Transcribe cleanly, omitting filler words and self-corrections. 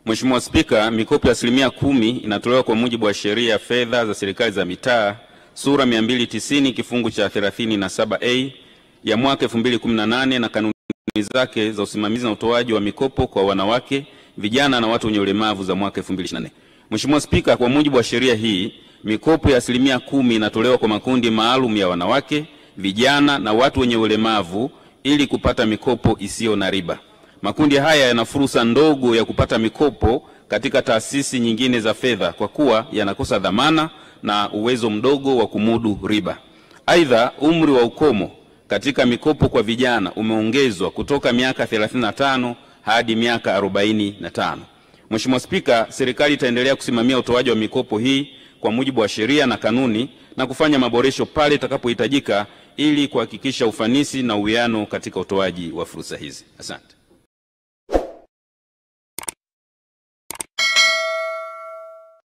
Mheshimiwa Spika, mikopo ya 10% inatolewa kwa mujibu wa sheria ya fedha za serikali za mitaa sura 290 kifungu cha 37A ya mwaka 2018 na kanuni zake za usimamizi na utoaji wa mikopo kwa wanawake, vijana na watu wenye ulemavu za mwaka 2024. Mheshimiwa Spika, kwa mujibu wa sheria hii, mikopo ya 10% inatolewa kwa makundi maalum ya wanawake, vijana na watu wenye ulemavu ili kupata mikopo isiyo na riba. Makundi haya yana fursa ndogo ya kupata mikopo katika taasisi nyingine za fedha kwa kuwa yanakosa dhamana na uwezo mdogo wa kumudu riba. Aidha, umri wa ukomo katika mikopo kwa vijana umeongezwa kutoka miaka 35 hadi miaka 45. Mheshimiwa Spika, serikali itaendelea kusimamia utoaji wa mikopo hii kwa mujibu wa sheria na kanuni na kufanya maboresho pale itakapohitajika ili kuhakikisha ufanisi na uwiano katika utoaji wa fursa hizi. Asante.